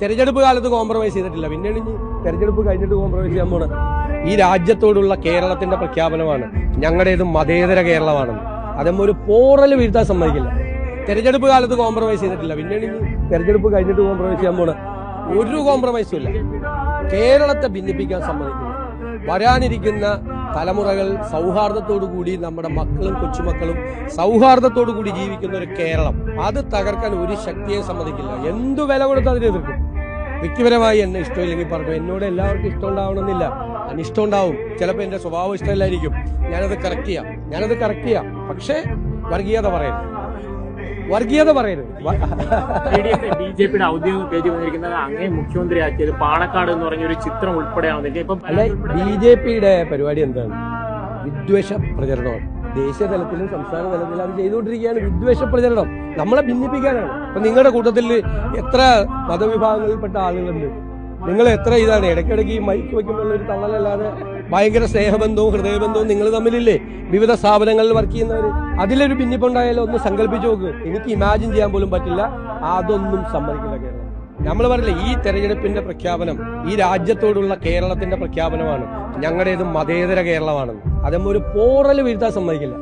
തെരഞ്ഞെടുപ്പ് കാലത്ത് കോംപ്രമൈസ് ചെയ്തിട്ടില്ല, പിന്നീട് ഇനി തെരഞ്ഞെടുപ്പ് കഴിഞ്ഞിട്ട് കോംപ്രമൈസ് ചെയ്യാൻ പോണ ഈ രാജ്യത്തോടുള്ള കേരളത്തിന്റെ പ്രഖ്യാപനമാണ് ഞങ്ങളുടേത് മതേതര കേരളമാണെന്ന്. അതമ്മ ഒരു പോറൽ വീഴ്ത്താൻ സമ്മതിക്കില്ല. തെരഞ്ഞെടുപ്പ് കാലത്ത് കോംപ്രമൈസ് ചെയ്തിട്ടില്ല, പിന്നീട് ഇനി തെരഞ്ഞെടുപ്പ് കഴിഞ്ഞിട്ട് കോംപ്രമൈസ് ചെയ്യാൻ പോണ ഒരു കോംപ്രമൈസും ഇല്ല. കേരളത്തെ ഭിന്നിപ്പിക്കാൻ സമ്മതിക്കില്ല. വരാനിരിക്കുന്ന തലമുറകൾ സൗഹാർദ്ദത്തോടു കൂടി, നമ്മുടെ മക്കളും കൊച്ചുമക്കളും സൗഹാർദ്ദത്തോടു കൂടി ജീവിക്കുന്ന ഒരു കേരളം, അത് തകർക്കാൻ ഒരു ശക്തിയെ സമ്മതിക്കില്ല. എന്തു വില കൊടുത്ത് അതിനെ എതിർക്കും. വ്യക്തിപരമായി എന്നെ ഇഷ്ടമില്ലെങ്കിൽ പറഞ്ഞു, എന്നോട് എല്ലാവർക്കും ഇഷ്ടം ഉണ്ടാവണമെന്നില്ല, അനിഷ്ടം ഉണ്ടാവും. ചിലപ്പോൾ എന്റെ സ്വഭാവം ഇഷ്ടമല്ലായിരിക്കും. ഞാനത് കറക്റ്റ് ചെയ്യാം. പക്ഷേ വർഗീയത പറയരുത്. ബിജെപിയുടെ ഔദ്യോഗിക പേജ് വന്നിരിക്കുന്നത് അങ്ങേ മുഖ്യമന്ത്രിയാക്കിയത് പാണക്കാട് എന്ന് പറഞ്ഞൊരു ചിത്രം ഉൾപ്പെടെയാണ്. ബിജെപിയുടെ പരിപാടി എന്താണ്? വിദ്വേഷ പ്രചരണമാണ്. ദേശീയ തലത്തിലും സംസ്ഥാന തലത്തിലും അത് ചെയ്തുകൊണ്ടിരിക്കുകയാണ്. വിദ്വേഷ പ്രചരണം നമ്മളെ ഭിന്നിപ്പിക്കാനാണ്. അപ്പൊ നിങ്ങളുടെ കൂട്ടത്തിൽ എത്ര മതവിഭാഗങ്ങളിൽപ്പെട്ട ആളുകളുണ്ട്? നിങ്ങൾ എത്ര ഇതാണ് ഇടയ്ക്കിടയ്ക്ക് ഈ മൈക്ക് വയ്ക്കുമ്പോൾ ഒരു തള്ളലല്ലാതെ ഭയങ്കര സ്നേഹബന്ധവും ഹൃദയബന്ധവും നിങ്ങൾ തമ്മിലില്ലേ? വിവിധ സ്ഥാപനങ്ങളിൽ വർക്ക് ചെയ്യുന്നവർ, അതിലൊരു ഭിന്നിപ്പുണ്ടായാലും ഒന്ന് സങ്കല്പിച്ചു നോക്ക്. എനിക്ക് ഇമാജിൻ ചെയ്യാൻ പോലും പറ്റില്ല. അതൊന്നും സമ്മതിക്കില്ല കേരളം. നമ്മൾ പറയില്ല, ഈ തെരഞ്ഞെടുപ്പിന്റെ പ്രഖ്യാപനം ഈ രാജ്യത്തോടുള്ള കേരളത്തിന്റെ പ്രഖ്യാപനമാണ് ഞങ്ങളുടേത് മതേതര കേരളമാണെന്ന്. അതമ്മ ഒരു പോറൽ വീഴ്ത്താൻ സമ്മതിക്കില്ല.